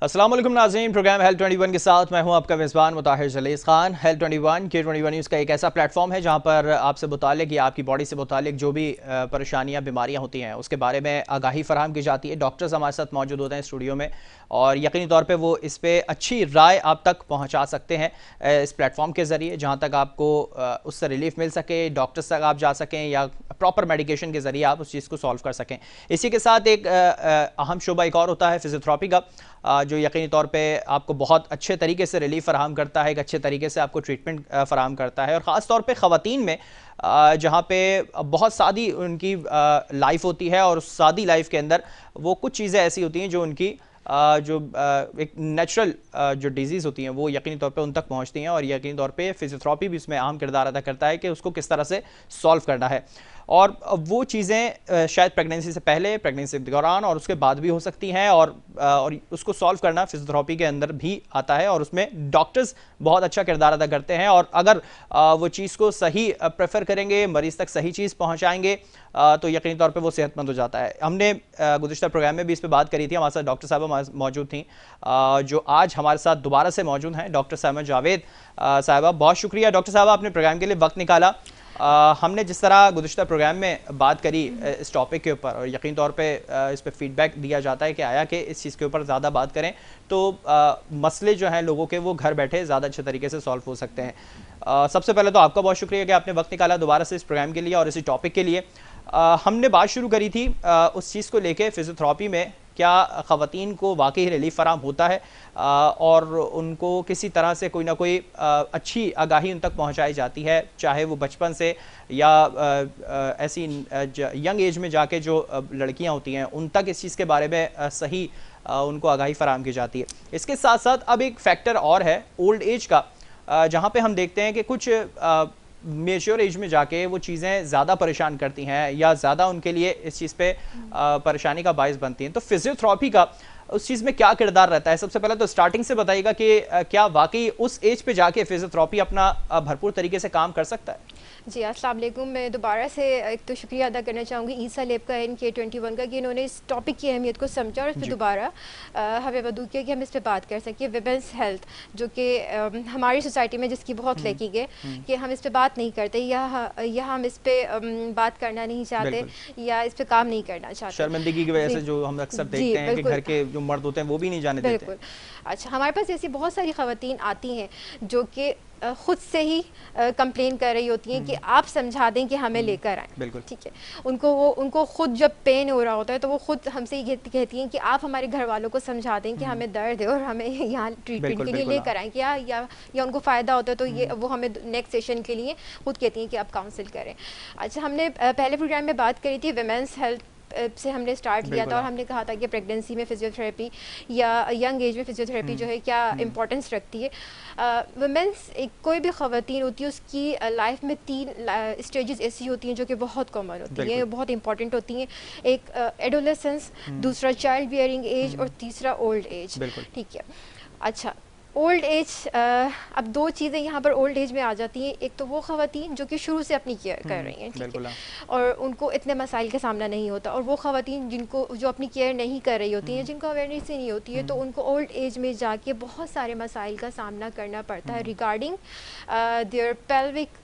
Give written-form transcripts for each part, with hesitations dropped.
अस्सलाम वालेकुम नाज़रीन, प्रोग्राम हेल्थ 21 के साथ मैं हूं आपका मेज़बान Mutahir Jalees Khan. Health 21 K21 news का एक ऐसा प्लेटफॉर्म है जहां पर आपसे मुतालिक या आपकी बॉडी से मुतालिक जो भी परेशानियां बीमारियां होती हैं उसके बारे में आगाही फराहम की जाती है। डॉक्टर्स हमारे साथ मौजूद होते हैं स्टूडियो में और यकीनी तौर पर वो इस पर अच्छी राय आप तक पहुँचा सकते हैं इस प्लेटफॉर्म के ज़रिए, जहाँ तक आपको उससे रिलीफ मिल सके, डॉक्टर्स तक आप जा सकें या प्रॉपर मेडिकेशन के ज़रिए आप उस चीज़ को सॉल्व कर सकें। इसी के साथ एक अहम शोबा एक और होता है फिजियोथेरेपी का, जो यकीनी तौर पे आपको बहुत अच्छे तरीके से रिलीफ फराहम करता है, एक अच्छे तरीके से आपको ट्रीटमेंट फराहम करता है। और ख़ास तौर पे ख़वातीन में जहाँ पे बहुत सादी उनकी लाइफ होती है और उस सादी लाइफ के अंदर वो कुछ चीज़ें ऐसी होती हैं जो उनकी एक नेचुरल जो डिजीज़ होती हैं वो यकीनी तौर पे उन तक पहुंचती हैं, और यकीनी तौर पे फिजियोथेरेपी भी इसमें अहम किरदार अदा करता है कि उसको किस तरह से सॉल्व करना है। और वो चीज़ें शायद प्रेगनेंसी से पहले, प्रेगनेंसी के दौरान और उसके बाद भी हो सकती हैं, और उसको सॉल्व करना फिजियोथेरेपी के अंदर भी आता है और उसमें डॉक्टर्स बहुत अच्छा किरदार अदा करते हैं। और अगर वो चीज़ को सही प्रेफर करेंगे, मरीज़ तक सही चीज़ पहुँचाएँगे, तो यकीनी तौर पे वो सेहतमंद हो जाता है। हमने गुज़िश्ता प्रोग्राम में भी इस पर बात करी थी, हमारे साथ डॉक्टर साहबा मौजूद थी जो आज हमारे साथ दोबारा से मौजूद हैं, डॉक्टर साहिमा जावेद साहिबा। बहुत शुक्रिया डॉक्टर साहबा, आपने प्रोग्राम के लिए वक्त निकाला। हमने जिस तरह गुज़िश्ता प्रोग्राम में बात करी इस टॉपिक के ऊपर, और यकीन तौर पे इस पर फीडबैक दिया जाता है कि आया कि इस चीज़ के ऊपर ज़्यादा बात करें तो मसले जो हैं लोगों के वो घर बैठे ज़्यादा अच्छे तरीके से सॉल्व हो सकते हैं। सबसे पहले तो आपका बहुत शुक्रिया कि आपने वक्त निकाला दोबारा से इस प्रोग्राम के लिए और इसी टॉपिक के लिए। हमने बात शुरू करी थी उस चीज़ को लेके फिजियोथेरेपी में क्या ख़वातीन को वाकई रिलीफ फराम होता है और उनको किसी तरह से कोई ना कोई अच्छी आगाही उन तक पहुंचाई जाती है, चाहे वो बचपन से या ऐसी यंग एज में जाके जो लड़कियां होती हैं उन तक इस चीज़ के बारे में सही उनको आगाही फराम की जाती है। इसके साथ साथ अब एक फैक्टर और है ओल्ड एज का, जहाँ पे हम देखते हैं कि कुछ मेच्योर एज में जाके वो चीज़ें ज़्यादा परेशान करती हैं या ज़्यादा उनके लिए इस चीज़ पे परेशानी का बायस बनती हैं। तो फिजियोथेरेपी का उस चीज़ में क्या किरदार रहता है? सबसे पहले तो स्टार्टिंग से बताइएगा कि क्या वाकई उस एज पे जाके फिजियोथेरेपी अपना भरपूर तरीके से काम कर सकता है? जी अस्सलाम वालेकुम। मैं दोबारा से एक तो शुक्रिया अदा करना चाहूँगी ईसा लेब का एंड K21 का कि इन्होंने इस टॉपिक की अहमियत को समझा और फिर दोबारा हमें वदू किया कि हम इस पे बात कर सकें। विमेंस हेल्थ जो कि हमारी सोसाइटी में जिसकी बहुत लैकिंग है कि हम इस पे बात नहीं करते या हम इस पे बात करना नहीं चाहते या इस पे काम नहीं करना चाहते, शर्मिंदगी की वजह से जो हम अक्सर देखते हैं कि घर के जो मर्द होते हैं वो भी नहीं जाने देते। बिल्कुल। अच्छा, हमारे पास ऐसी बहुत सारी ख़वातीन आती हैं जो कि खुद से ही कंप्लेन कर रही होती हैं कि आप समझा दें कि हमें लेकर आएँ। बिल्कुल ठीक है, उनको खुद जब पेन हो रहा होता है तो वो खुद हमसे ये कहती हैं कि आप हमारे घर वालों को समझा दें कि हमें दर्द है और हमें यहाँ ट्रीटमेंट के लिए लेकर आएँ, या उनको फ़ायदा होता है तो ये वो हमें नेक्स्ट सेशन के लिए खुद कहती हैं कि आप काउंसिल करें। अच्छा, हमने पहले प्रोग्राम में बात करी थी विमेंस हेल्थ से हमने स्टार्ट किया था और हमने कहा था कि प्रेगनेंसी में फिजियोथेरेपी या यंग एज में फिजियोथेरेपी जो है क्या इम्पोर्टेंस रखती है। वुमेंस एक कोई भी ख़वातीन होती है उसकी लाइफ में 3 स्टेजेस ऐसी होती हैं जो कि बहुत कॉमन होती हैं, बहुत इंपॉर्टेंट होती हैं। एक एडोलेसेंस, दूसरा चाइल्ड बियरिंग एज और तीसरा ओल्ड एज। ठीक है, अच्छा ओल्ड एज, अब 2 चीज़ें यहाँ पर ओल्ड एज में आ जाती हैं। एक तो वो ख़वातीन जो कि शुरू से अपनी केयर कर रही हैं, ठीक है, और उनको इतने मसाइल का सामना नहीं होता, और वो ख़वातीन जो अपनी केयर नहीं कर रही होती हैं, जिनको अवेयरनेस ही नहीं होती है, तो उनको ओल्ड एज में जाके बहुत सारे मसाइल का सामना करना पड़ता है regarding their pelvic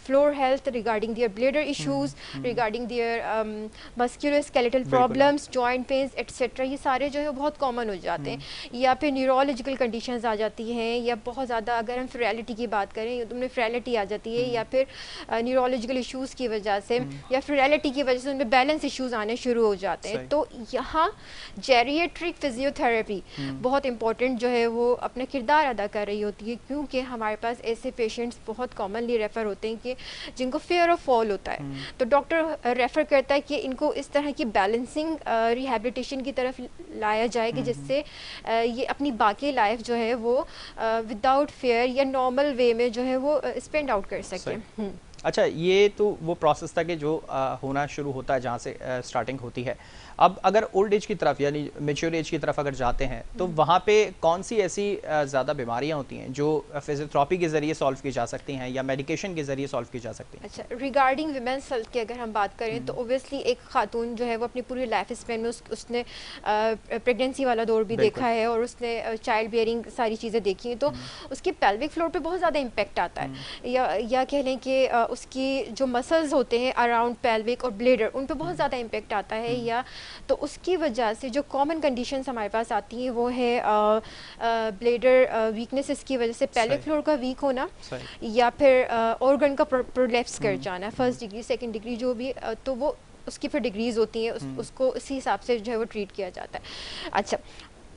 floor health, regarding their bladder issues, regarding their musculoskeletal problems, joint pains etcetera. ये सारे जो है बहुत कॉमन हो जाते हैं, या फिर न्यूरोलॉजिकल कंडीशंस आ जाती हैं, या बहुत ज़्यादा अगर हम फ्रेलिटी की बात करें तो उनमें फ्रेलिटी आ जाती है, या फिर न्यूरोलॉजिकल इश्यूज़ की वजह से या फ्रेलिटी की वजह से उनमें बैलेंस इश्यूज आने शुरू हो जाते हैं। तो यहाँ जेरिएट्रिक फिजियोथेरेपी बहुत इंपॉर्टेंट जो है वो अपना किरदार अदा कर रही होती है, क्योंकि हमारे पास ऐसे पेशेंट्स बहुत कॉमनली रेफ़र होते हैं कि जिनको फेयर ऑफ फॉल होता है, तो डॉक्टर रेफ़र करता है कि इनको इस तरह की बैलेंसिंग रिहेबिलिटेशन की तरफ लाया जाए कि जिससे ये अपनी बाकी लाइफ जो है वो विदाउट फेयर या नॉर्मल वे में जो है वो स्पेंड आउट कर सकें। अच्छा, ये तो वो प्रोसेस था कि जो होना शुरू होता है जहाँ से स्टार्टिंग होती है। अब अगर ओल्ड एज की तरफ यानी मेच्योर एज की तरफ अगर जाते हैं तो वहाँ पे कौन सी ऐसी ज़्यादा बीमारियाँ होती हैं जो फिजियोथेरेपी के ज़रिए सॉल्व की जा सकती हैं या मेडिकेशन के ज़रिए सॉल्व की जा सकती हैं? अच्छा, रिगार्डिंग विमेंस हेल्थ की अगर हम बात करें तो ओबियसली एक खातून जो है वो अपनी पूरी लाइफ स्पेन में उसने प्रेगनेंसी वाला दौर भी देखा है और उसने चाइल्ड बियरिंग सारी चीज़ें देखी हैं, तो उसकी पेल्विक फ्लोर पे बहुत ज़्यादा इम्पेक्ट आता है, या कह लें कि उसकी जो मसल्स होते हैं अराउंड पेल्विक और ब्लेडर उन पे बहुत ज़्यादा इम्पेक्ट आता है, या तो उसकी वजह से जो कॉमन कंडीशंस हमारे पास आती हैं वो है ब्लेडर वीकनेस की वजह से पेल्विक फ्लोर का वीक होना, या फिर ऑर्गन का प्रोलेप्स कर जाना, फर्स्ट डिग्री सेकंड डिग्री जो भी, तो वो उसकी फिर डिग्रीज होती हैं, उसको इसी हिसाब से जो है वो ट्रीट किया जाता है। अच्छा,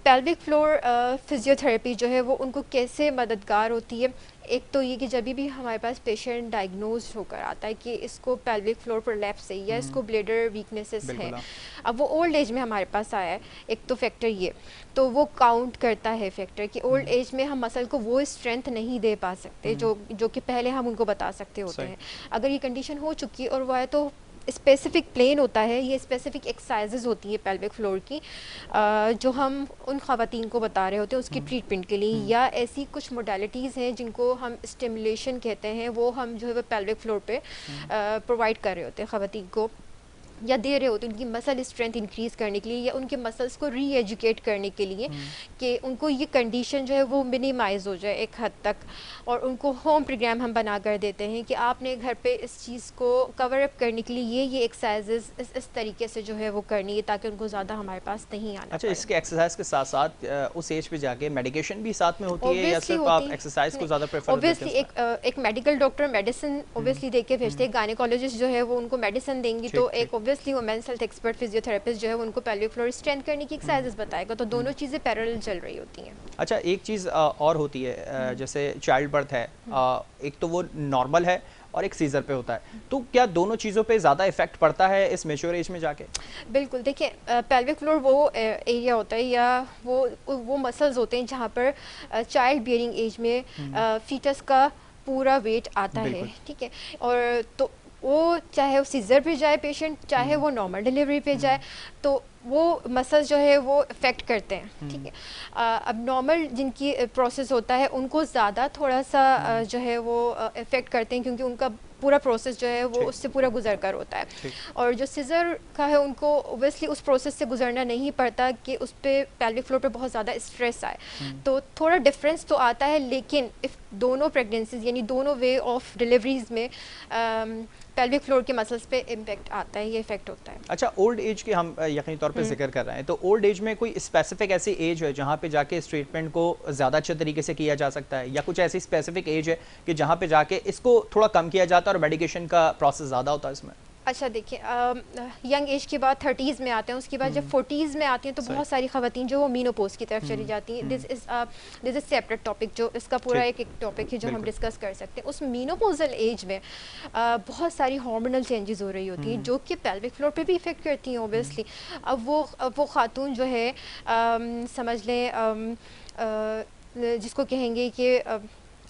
पेल्विक फ्लोर फिजियोथेरेपी जो है वो उनको कैसे मददगार होती है? एक तो ये कि जब भी हमारे पास पेशेंट डायग्नोज होकर आता है कि इसको पेल्विक फ्लोर प्रोलैप्स है या इसको ब्लेडर वीकनेसेस हैं, अब वो ओल्ड एज में हमारे पास आया है, एक तो फैक्टर ये, तो वो काउंट करता है फैक्टर कि ओल्ड एज में हम मसल को वो स्ट्रेंथ नहीं दे पा सकते जो कि पहले हम उनको बता सकते होते हैं। अगर ये कंडीशन हो चुकी और वो है तो स्पेसिफिक प्लेन होता है, ये स्पेसिफिक एक्सरसाइजेज होती है पेल्विक फ्लोर की जो हम उन ख़वातीन को बता रहे होते हैं उसकी ट्रीटमेंट के लिए, या ऐसी कुछ मोडालिटीज़ हैं जिनको हम स्टिमुलेशन कहते हैं, वो हम जो है वो पेल्विक फ्लोर पे प्रोवाइड कर रहे होते हैं ख़वातीन को या दे रहे होते हैं उनकी मसल स्ट्रेंथ इंक्रीज़ करने के लिए या उनके मसल्स को री एजुकेट करने के लिए कि उनको ये कंडीशन जो है वो मिनिमाइज़ हो जाए एक हद तक, और उनको होम प्रोग्राम हम बना कर देते हैं कि आपने घर पे इस चीज़ को कवर अप करने के लिए ये एक्सरसाइजेस इस तरीके से जो है वो करनी है ताकि उनको ज़्यादा हमारे पास नहीं आना। अच्छा, इसके एक्सरसाइज के साथ साथ उस एज पे जाके मेडिकेशन भी साथ में होती है या सिर्फ आप एक्सरसाइज को ज़्यादा प्रेफर करते हैं? ऑब्वियसली एक medical doctor medicine obviously they के भेजते हैं, गायनेकोलॉजिस्ट जो है वो उनको मेडिसिन देंगी, तो एक ऑब्वियसली वो मेंस हेल्थ एक्सपर्ट फिजियोथेरेपिस्ट जो है उनको पेल्विक फ्लोर स्ट्रेंथ करने की एक्सरसाइजेस बताएगा, तो दोनों चीज़ें पैरेलल चल रही होती हैं। अच्छा, एक चीज़ और होती है जैसे चाइल्ड बर्थ है, एक तो वो नॉर्मल है और एक सीजर पे होता है, तो क्या दोनों चीज़ों पे ज़्यादा इफेक्ट पड़ता है इस मेच्योर एज में जाके? बिल्कुल, देखिए पेल्विक फ्लोर वो एरिया होता है या वो मसल्स होते हैं जहाँ पर चाइल्ड बियरिंग एज में फीटस का पूरा वेट आता है, ठीक है, और तो वो चाहे वो सीजर पे जाए पेशेंट, चाहे वो नॉर्मल डिलीवरी पे जाए, तो वो मसल्स जो है वो इफ़ेक्ट करते हैं, ठीक है। अब नॉर्मल जिनकी प्रोसेस होता है उनको ज़्यादा थोड़ा सा जो है वो इफ़ेक्ट करते हैं क्योंकि उनका पूरा प्रोसेस जो है वो उससे पूरा गुजर कर होता है, और जो सीजर का है उनको ओबियसली उस प्रोसेस से गुजरना नहीं पड़ता कि उस पर पेल्विक फ्लोर पे बहुत ज़्यादा स्ट्रेस आए, तो थोड़ा डिफरेंस तो आता है, लेकिन इफ़ दोनों प्रेगनेंसीज यानी दोनों वे ऑफ डिलीवरीज में पेल्विक फ्लोर के मसल्स पे इम्पैक्ट आता है, ये इफेक्ट होता है। अच्छा, ओल्ड एज की हम यकीनी तौर पे जिक्र कर रहे हैं, तो ओल्ड एज में कोई स्पेसिफिक ऐसी एज है जहाँ पे जाके इस ट्रीटमेंट को ज़्यादा अच्छे तरीके से किया जा सकता है, या कुछ ऐसी स्पेसिफिक एज है कि जहाँ पे जाके इसको थोड़ा कम किया जाता है और मेडिकेशन का प्रोसेस ज़्यादा होता है इसमें? अच्छा, देखिए यंग एज के बाद 30s में आते हैं, उसके बाद जब 40s में आती हैं तो बहुत सारी ख़वातीन जो वो मीनोपोज की तरफ चली जाती हैं। दिस इज़ सेपरेट टॉपिक, जो इसका पूरा एक टॉपिक है जो हम डिस्कस कर सकते हैं। उस मीनोपोजल एज में बहुत सारी हार्मोनल चेंजेस हो रही होती हैं जो कि पेल्विक फ्लोर पे भी इफ़ेक्ट करती हैं ऑब्वियसली। अब वो खातून जो है समझ लें जिसको कहेंगे कि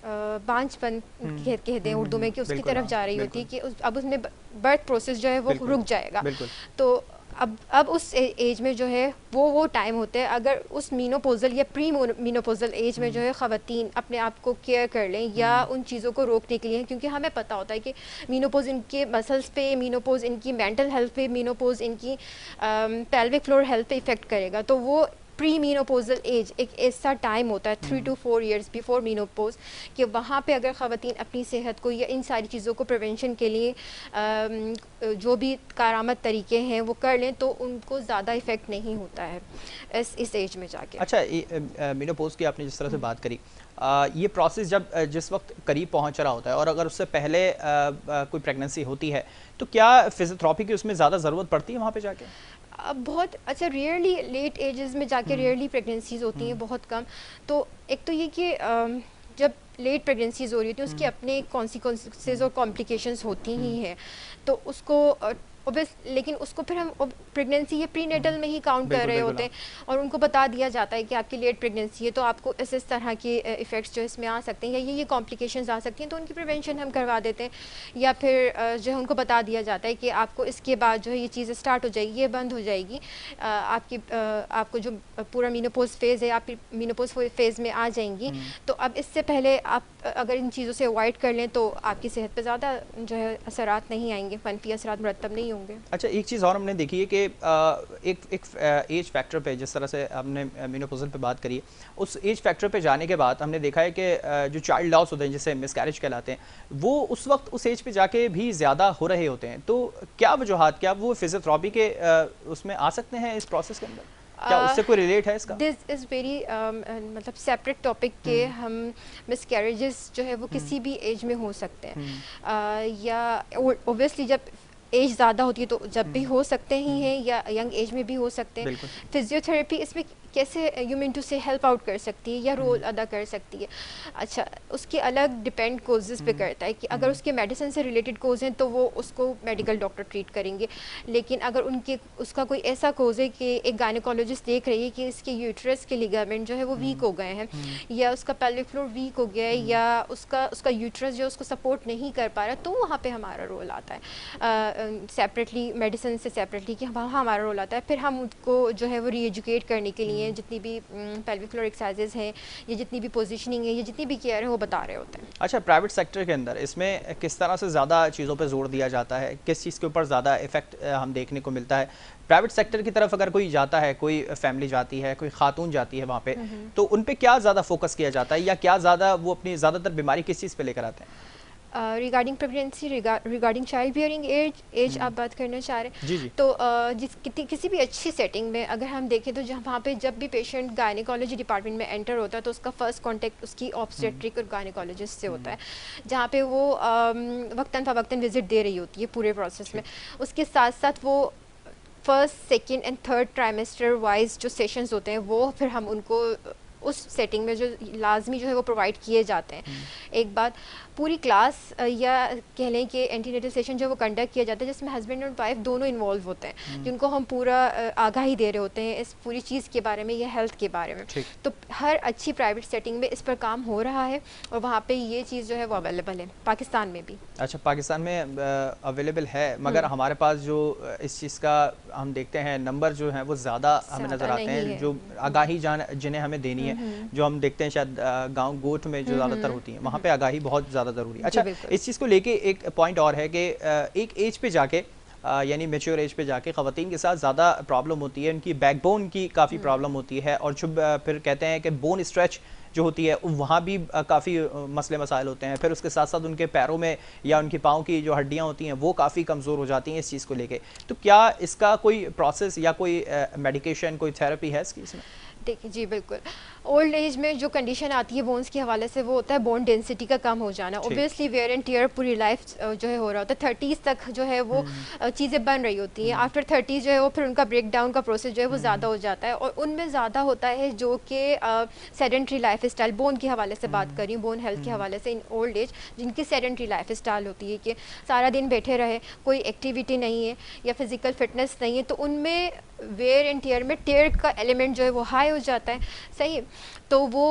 बांझपन कहते हैं उर्दू में, कि उसकी तरफ जा रही होती है कि अब उसमें बर्थ प्रोसेस जो है वो रुक जाएगा, तो अब उस एज में जो है वो टाइम होता है, अगर उस मीनोपोजल या प्री मीनोपोजल एज में जो है ख़वातीन अपने आप को केयर कर लें या उन चीज़ों को रोकने के लिए, क्योंकि हमें पता होता है कि मीनोपोज इनके मसल्स पे, मीनोपोज इनकी मेंटल हेल्थ पे, मीनोपोज इनकी पेल्विक फ्लोर हेल्थ पे इफ़ेक्ट करेगा, तो वो प्री मीनोपोजल एज एक ऐसा टाइम होता है 3 to 4 years बिफोर मीनोपोज कि वहाँ पे अगर ख़वातीन अपनी सेहत को या इन सारी चीज़ों को प्रिवेंशन के लिए जो भी कारामद तरीके हैं वो कर लें तो उनको ज़्यादा इफ़ेक्ट नहीं होता है इस एज में जाके। अच्छा, मीनोपोज की आपने जिस तरह से बात करी, ये प्रोसेस जब जिस वक्त करीब पहुंच रहा होता है और अगर उससे पहले कोई प्रेगनेंसी होती है तो क्या फिजियोथेरेपी की उसमें ज़्यादा ज़रूरत पड़ती है वहाँ पे जाके? अब बहुत अच्छा, रियरली लेट एजेस में जाके रियरली प्रेगनेंसीज होती हैं, बहुत कम। तो एक तो ये कि जब लेट प्रेगनेंसीज हो रही होती हैं उसके अपने कॉन्सिक्वेंसेस और कॉम्प्लिकेशंस होती ही हैं, तो उसको लेकिन उसको फिर हम प्रेगनेंसी ये प्रीनेटल में ही काउंट कर रहे होते हैं और उनको बता दिया जाता है कि आपकी लेट प्रेगनेंसी है तो आपको इस तरह के इफ़ेक्ट्स जो इसमें आ सकते हैं या ये कॉम्प्लिकेशंस आ सकती हैं, तो उनकी प्रिवेंशन हम करवा देते हैं। या फिर जो है उनको बता दिया जाता है कि आपको इसके बाद जो है ये चीज़ें स्टार्ट हो जाएगी, ये बंद हो जाएगी, आपको जो पूरा मीनोपॉज फेज़ है, आप मीनोपॉज फेज़ में आ जाएंगी। तो अब इससे पहले आप अगर इन चीज़ों से अवॉइड कर लें तो आपकी सेहत पे ज़्यादा जो है असरात नहीं आएंगे, मनफी असरात मुरतब नहीं होंगे। अच्छा, एक चीज़ और हमने देखी है कि एक एज फैक्टर पे, जिस तरह से हमने मेनोपॉज़ल पे बात करी, उस एज फैक्टर पे जाने के बाद हमने देखा है कि जो चाइल्ड लॉस होते हैं, जिसे मिसकैरेज कहलाते हैं, वो उस वक्त उस एज पे जाके भी ज़्यादा हो रहे होते हैं। तो क्या वजूहात, क्या वो फिजियोथेरेपी के उसमें आ सकते हैं इस प्रोसेस के अंदर? क्या उससे कोई रिलेट है इसका? दिस इज़ वेरी मतलब सेपरेट टॉपिक के हम मिसकैरेजेस जो है वो किसी भी एज में हो सकते हैं, या ओबियसली जब एज ज़्यादा होती है तो जब भी हो सकते ही हैं, या यंग एज में भी हो सकते हैं। फिजियोथेरेपी इसमें कैसे यू मीन टू से हेल्प आउट कर सकती है या रोल अदा कर सकती है? अच्छा, उसकी अलग डिपेंड कोजेज़ पे करता है कि अगर उसके मेडिसिन से रिलेटेड कोज हैं तो वो उसको मेडिकल डॉक्टर ट्रीट करेंगे, लेकिन अगर उसका कोई ऐसा कोज है कि एक गायनेकोलॉजिस्ट देख रही है कि इसके यूट्रस के लिगामेंट जो है वो वीक हो गए हैं, या उसका पेल्विक फ्लोर वीक हो गया है, या उसका यूट्रस जो उसको सपोर्ट नहीं कर पा रहा, तो वहाँ पे हमारा रोल आता है सेपरेटली, मेडिसिन से सेपरेटली, कि वहाँ हमारा रोल आता है। फिर हम उनको जो है वो री एजुकेट करने के लिए जितनी भी पेल्विक फ्लोर एक्सरसाइजेज हैं, या जितनी भी पोजीशनिंग है, या जितनी भी केयर है, वो बता रहे होते हैं। अच्छा, प्राइवेट सेक्टर के अंदर इसमें किस तरह से ज़्यादा चीज़ों पे जोर दिया जाता है? किस चीज़ के ऊपर ज़्यादा इफेक्ट हम देखने को मिलता है? प्राइवेट सेक्टर की तरफ अगर कोई जाता है, कोई फैमिली जाती है, कोई खातून जाती है वहाँ पे, तो उन पे क्या ज़्यादा फोकस किया जाता है, या क्या ज़्यादा वो अपनी ज़्यादातर बीमारी किस चीज़ पे लेकर आते हैं? Regarding pregnancy, regarding child bearing age आप बात करना चाह रहे हैं? जी जी। तो किसी भी अच्छी सेटिंग में अगर हम देखें तो वहाँ पे जब भी पेशेंट गायनेकोलॉजी डिपार्टमेंट में एंटर होता है तो उसका फर्स्ट कांटेक्ट उसकी ऑब्स्टेट्रिक और गायनेकोलॉजिस्ट से होता है, जहाँ पे वो वक्तन फ़वक्तन विजिट दे रही होती है पूरे प्रोसेस में। उसके साथ साथ वो first, second and third trimester wise जो सेशंस होते हैं वो फिर हम उनको उस सेटिंग में जो लाजमी जो है वो प्रोवाइड किए जाते हैं। एक बात, पूरी क्लास या कह लें कि एंटीनेटल सेशन जो वो कंडक्ट किया जाता है जिसमें हस्बैंड और वाइफ दोनों इन्वॉल्व होते हैं, जिनको हम पूरा आगाही दे रहे होते हैं इस पूरी चीज़ के बारे में या हेल्थ के बारे में। तो हर अच्छी प्राइवेट सेटिंग में इस पर काम हो रहा है और वहाँ पे ये चीज़ जो है वो अवेलेबल है, पाकिस्तान में भी। अच्छा, पाकिस्तान में अवेलेबल है, मगर हमारे पास जो इस चीज़ का हम देखते हैं नंबर जो है वो ज़्यादा हमें नज़र आते हैं, जो आगाही जिन्हें हमें देनी है, जो हम देखते हैं शायद गाँव गोठ में जो ज़्यादातर होती है, वहाँ पे आगाही बहुत ज़्यादा ज़रूरी है। अच्छा, इस चीज़ को लेके एक पॉइंट और है कि एक एज पे जाके यानी मेच्योर एज पे जाके ख़वातीन के साथ ज़्यादा प्रॉब्लम होती है, उनकी बैकबोन की काफ़ी प्रॉब्लम होती है, और जब फिर कहते हैं कि बोन स्ट्रेच जो होती है वहाँ भी काफ़ी मसले मसाइल होते हैं। फिर उसके साथ साथ उनके पैरों में या उनके पाँव की जो हड्डियाँ होती हैं वो काफ़ी कमज़ोर हो जाती हैं इस चीज़ को लेके। तो क्या इसका कोई प्रोसेस या कोई मेडिकेशन, कोई थेरेपी है इसकी इसमें? देखिए जी, बिल्कुल। ओल्ड एज में जो कंडीशन आती है बोन्स के हवाले से वो होता है बोन डेंसिटी का कम हो जाना। ओबियसली वेयर एंड टियर पूरी लाइफ जो है हो रहा होता है, 30s तक जो है वो चीज़ें बन रही होती हैं। आफ्टर 30 जो है वो फिर उनका ब्रेक डाउन का प्रोसेस जो है वो ज़्यादा हो जाता है, और उनमें ज़्यादा होता है जो कि सेडेंट्री लाइफ स्टाइल, बोन के हवाले से बात करी, बोन हेल्थ के हवाले से, इन ओल्ड एज जिनकी सेडेंट्री लाइफ स्टाइल होती है कि सारा दिन बैठे रहे, कोई एक्टिविटी नहीं है या फिज़िकल फिटनेस नहीं है, तो उनमें वेयर एंड टियर में टियर का एलिमेंट जो है वो हाई हो जाता है। सही, तो वो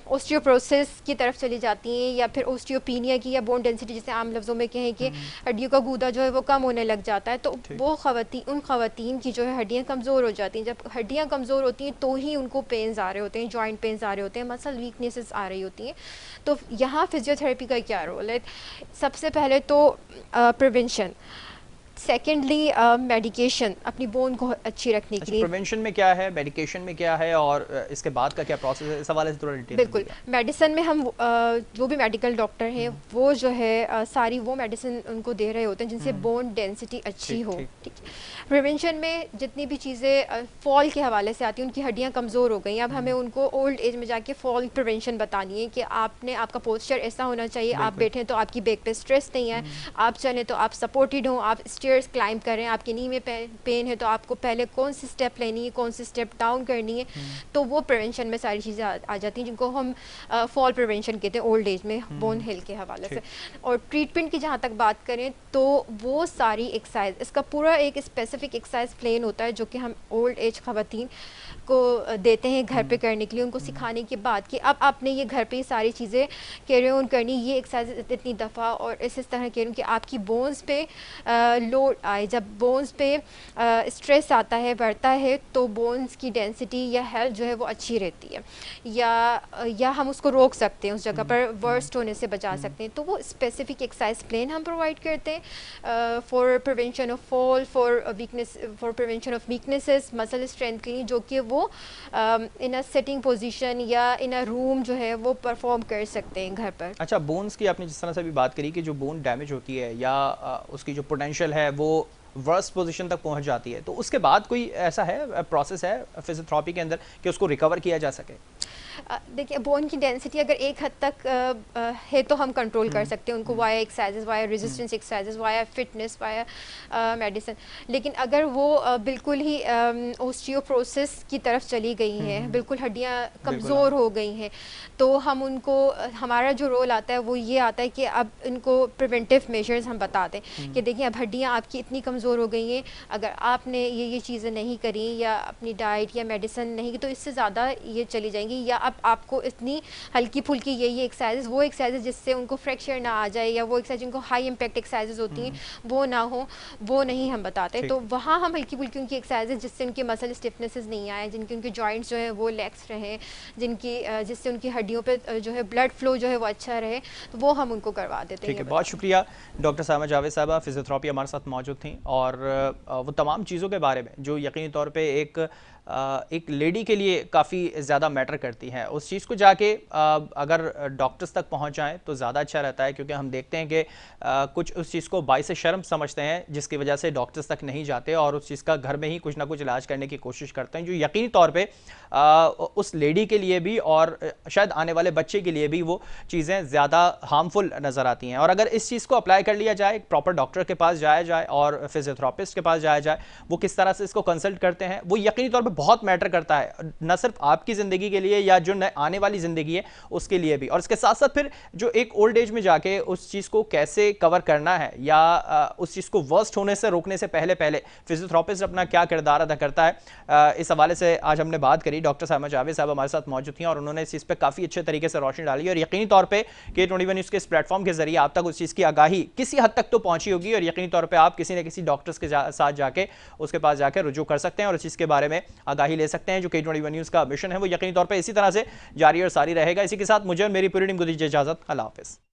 ओस्टियोप्रोसिस की तरफ चली जाती हैं, या फिर ओस्टियोपीनिया की, या बोन डेंसिटी जिसे आम लफ्ज़ों में कहें कि हड्डियों का गूदा जो है वो कम होने लग जाता है। तो वो उन ख़वातीन की जो है हड्डियाँ कमज़ोर हो जाती हैं। जब हड्डियाँ कमज़ोर होती हैं तो ही उनको पेन्स आ रहे होते हैं, जॉइंट पेन्स आ रहे होते हैं, मसल वीकनेसेस आ रही होती हैं। तो यहाँ फिजियोथेरेपी का क्या रोल है? सबसे पहले तो प्रिवेंशन, सेकेंडली मेडिकेशन, अपनी बोन को अच्छी रखने के लिए। प्रिवेंशन में क्या है, मेडिकेशन में क्या है, और इसके बाद का क्या प्रोसेस है, इस हवाले से थोड़ा डिटेल। बिल्कुल, मेडिसिन में हम जो भी मेडिकल डॉक्टर हैं वो जो है सारी वो मेडिसिन उनको दे रहे होते हैं जिनसे बोन डेंसिटी अच्छी हो। ठीक है। प्रिवेंशन में जितनी भी चीज़ें फॉल के हवाले से आती हैं, उनकी हड्डियाँ कमज़ोर हो गई, अब हमें उनको ओल्ड एज में जाके फॉल प्रिवेंशन बतानी है कि आपका पोस्चर ऐसा होना चाहिए, आप बैठें तो आपकी बैक पे स्ट्रेस नहीं है, आप चलें तो आप सपोर्टेड हों, आप स्टेयर्स क्लाइंब कर रहे हैं, आपके नी में पेन है तो आपको पहले कौन सी स्टेप लेनी है, कौन सी स्टेप डाउन करनी है, तो वो प्रिवेंशन में सारी चीज़ें आ जाती हैं, जिनको हम फॉल प्रिवेंशन कहते हैं ओल्ड एज में, बोन हेल्थ के हवाले से। और ट्रीटमेंट की जहाँ तक बात करें तो वो सारी एक्सरसाइज, इसका पूरा एक स्पेसिफिक एक्सरसाइज प्लान होता है जो कि हम ओल्ड एज खवातीन को देते हैं घर पे करने के लिए, उनको सिखाने के बाद कि अब आपने ये घर पे ये सारी चीज़ें कैरी ऑन करनी, ये एक्सरसाइज इतनी दफ़ा और इस तरह कैरी कि आपकी बोन्स पे लोड आए। जब बोन्स पे स्ट्रेस आता है, बढ़ता है, तो बोन्स की डेंसिटी या हेल्थ जो है वो अच्छी रहती है, या हम उसको रोक सकते हैं, उस जगह पर वर्स्ट होने से बचा सकते हैं। तो वो स्पेसिफिक एक्सरसाइज प्लान हम प्रोवाइड करते हैं for prevention of fall, for prevention of weaknesses, muscle strength के लिए, जो कि वो इन अ सेटिंग पोजीशन या इन अ रूम जो है वो परफॉर्म कर सकते हैं घर पर। अच्छा, बोन्स की आपने जिस तरह से भी बात करी कि जो बोन डैमेज होती है या उसकी जो पोटेंशियल है वो वर्स्ट पोजीशन तक पहुंच जाती है, तो उसके बाद कोई ऐसा है प्रोसेस है फिजियोथेरेपी के अंदर कि उसको रिकवर किया जा सके? देखिए, बोन की डेंसिटी अगर एक हद तक है तो हम कंट्रोल कर सकते हैं उनको via exercises, via resistance exercises, via fitness, via medicine. लेकिन अगर वो बिल्कुल ही ओस्टियोप्रोसिस की तरफ चली गई हैं, बिल्कुल हड्डियाँ कमज़ोर हो गई हैं, तो हम उनको, हमारा जो रोल आता है वो ये आता है कि अब इनको प्रिवेंटिव मेजर्स हम बताते हैं कि देखिए अब हड्डियाँ आपकी इतनी कमज़ोर हो गई हैं, अगर आपने ये चीज़ें नहीं करी या अपनी डाइट या मेडिसिन नहीं की तो इससे ज़्यादा ये चली जाएंगी, या अब आपको इतनी हल्की फुल्की ये एक्सरसाइज, वो एक्सरसाइज जिससे उनको फ्रैक्चर ना आ जाए, या वो एक्सरसाइज जिनको हाई इम्पैक्ट एक्सरसाइजेज होती हैं वो ना हो, वो नहीं हम बताते। तो वहाँ हम हल्की फुल्की उनकी एक्सरसाइजेज जिससे उनके मसल स्टिफनेसेस नहीं आए, जिनके उनके जॉइंट्स जो है वो लेक्स रहें, जिससे उनकी हड्डियों पे जो है ब्लड फ्लो जो है वो अच्छा रहे, तो वो हम उनको करवा देते हैं। ठीक है, बहुत शुक्रिया डॉक्टर सामा जावेद साहबा, फिजियोथेरेपी हमारे साथ मौजूद थी और वो तमाम चीज़ों के बारे में जो यकीनी तौर पे एक लेडी के लिए काफ़ी ज़्यादा मैटर करती हैं, उस चीज़ को जाके अगर डॉक्टर्स तक पहुंच जाएं तो ज़्यादा अच्छा रहता है, क्योंकि हम देखते हैं कि कुछ उस चीज़ को बाइस शर्म समझते हैं जिसकी वजह से डॉक्टर्स तक नहीं जाते और उस चीज़ का घर में ही कुछ ना कुछ इलाज करने की कोशिश करते हैं, जो यकीनी तौर पे उस लेडी के लिए भी और शायद आने वाले बच्चे के लिए भी वो चीज़ें ज़्यादा हार्मफुल नज़र आती हैं। और अगर इस चीज़ को अप्लाई कर लिया जाए, एक प्रॉपर डॉक्टर के पास जाया जाए और फिजियोथेरेपिस्ट के पास जाया जाए, वो किस तरह से इसको कंसल्ट करते हैं, वो यकीनी तौर पर बहुत मैटर करता है, न सिर्फ आपकी ज़िंदगी के लिए या जो आने वाली ज़िंदगी है उसके लिए भी। और इसके साथ साथ फिर जो एक ओल्ड एज में जाके उस चीज़ को कैसे कवर करना है या उस चीज़ को वर्स्ट होने से रोकने से पहले फिजियोथेरेपिस्ट अपना क्या किरदार अदा करता है, इस हवाले से आज हमने बात करी। डॉक्टर सामा जावेद साहब हमारे साथ मौजूद थी और उन्होंने इस चीज़ पर काफ़ी अच्छे तरीके से रोशनी डाली और यकीनी तौर पर K21 न्यूज़ के इस प्लेटफॉर्म के जरिए आप तक उस चीज़ की आगाही किसी हद तक तो पहुंची होगी और यकीनी तौर पर आप किसी न किसी डॉक्टर्स के साथ जाके उसके पास जाकर रुजू कर सकते हैं और इस चीज़ के बारे में आगाही ले सकते हैं। जो K21 न्यूज़ का मिशन है वो यकीनी तौर पे इसी तरह से जारी और सारी रहेगा। इसी के साथ मुझे और मेरी पूरी टीम को दीजिए इजाजत। अल्लाह हाफिज़।